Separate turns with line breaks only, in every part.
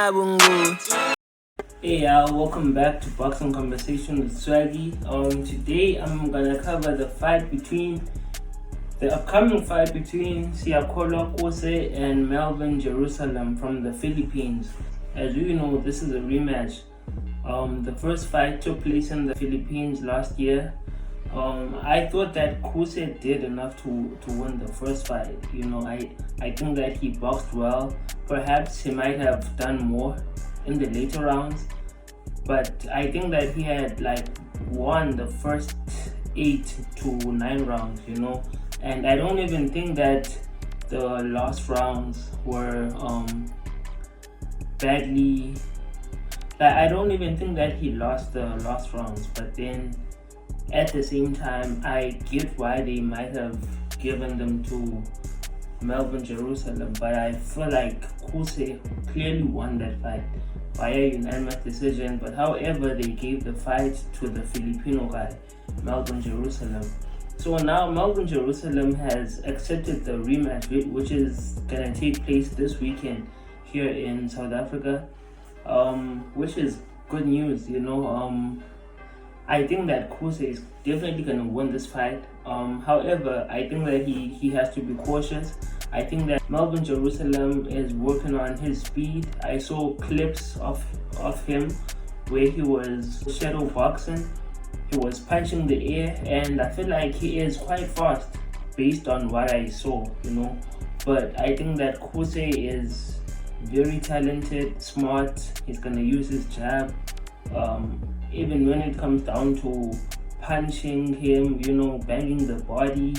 Hey y'all, welcome back to Boxing Conversation with Swaggy. Today I'm gonna cover the upcoming fight between Siyakholwa Kuse and Melvin Jerusalem from the Philippines. As you know, this is a rematch. The first fight took place in the Philippines last year. I thought that Kuse did enough to win the first fight. I think that he boxed well. Perhaps he might have done more in the later rounds, but I think that he had won the first 8 to 9 rounds, and I don't even think that the last rounds were badly. I don't even think that he lost the last rounds, but then at the same time I get why they might have given them to Melvin Jerusalem, but I feel like Kuse clearly won that fight via unanimous decision. But however, they gave the fight to the Filipino guy, Melvin Jerusalem. So now Melvin Jerusalem has accepted the rematch, which is gonna take place this weekend here in South Africa, which is good news. I think that Kuse is definitely gonna win this fight. However, I think that he has to be cautious. I think that Melvin Jerusalem is working on his speed. I saw clips of him where he was shadow boxing. He was punching the air, and I feel like he is quite fast based on what I saw, But I think that Kuse is very talented, smart. He's gonna use his jab. Even when it comes down to punching him, banging the body,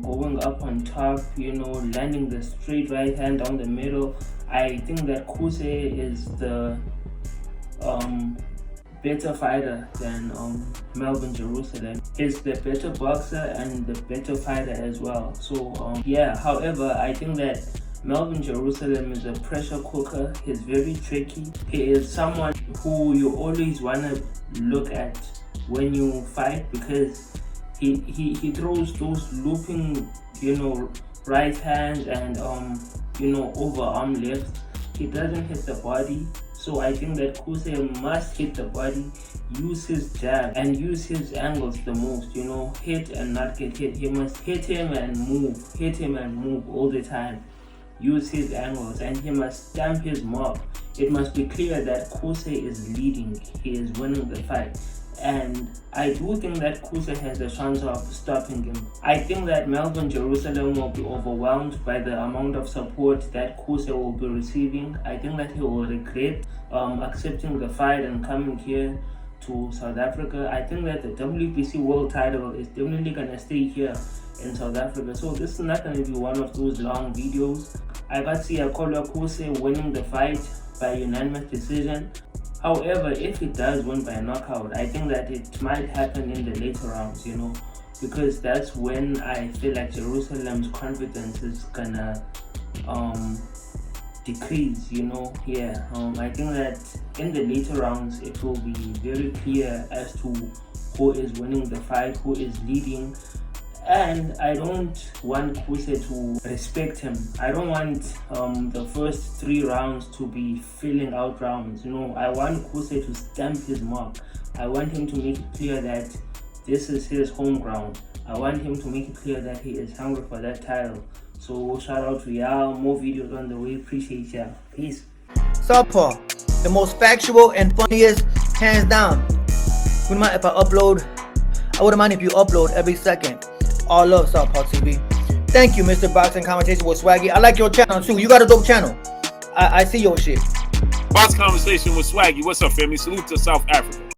going up on top, landing the straight right hand down the middle. I think that Kuse is the better fighter than Melvin Jerusalem. He's the better boxer and the better fighter as well. So however, I think that Melvin Jerusalem is a pressure cooker. He's very tricky. He is someone who you always want to look at when you fight, because he throws those looping, right hands and overarm lifts. He doesn't hit the body. So I think that Kuse must hit the body, use his jab and use his angles the most, hit and not get hit. He must hit him and move all the time. Use his angles, and he must stamp his mark. It must be clear that Kuse is leading, he is winning the fight. And I do think that Kuse has a chance of stopping him. I think that Melvin Jerusalem will be overwhelmed by the amount of support that Kuse will be receiving. I think that he will regret accepting the fight and coming here to South Africa. I think that the WBC world title is definitely going to stay here in South Africa. So this is not going to be one of those long videos. I got Siyakholwa Kuse winning the fight by unanimous decision. However, if he does win by knockout, I think that it might happen in the later rounds, because that's when I feel like Jerusalem's confidence is gonna decrease, I think that in the later rounds it will be very clear as to who is winning the fight, who is leading. And I don't want Kuse to respect him. I don't want the first 3 rounds to be filling out rounds. I want Kuse to stamp his mark. I want him to make it clear that this is his home ground. I want him to make it clear that he is hungry for that title. So shout out to y'all. More videos on the way. Appreciate y'all. Peace.
Southpaw, the most factual and funniest, hands down. Wouldn't mind if I upload. I wouldn't mind if you upload every second. All love, Southpaw TV. Thank you, Mr. Boxing Conversation with Swaggy. I like your channel too. You got a dope channel. I see your shit.
Boxing Conversation with Swaggy. What's up, family? Salute to South Africa.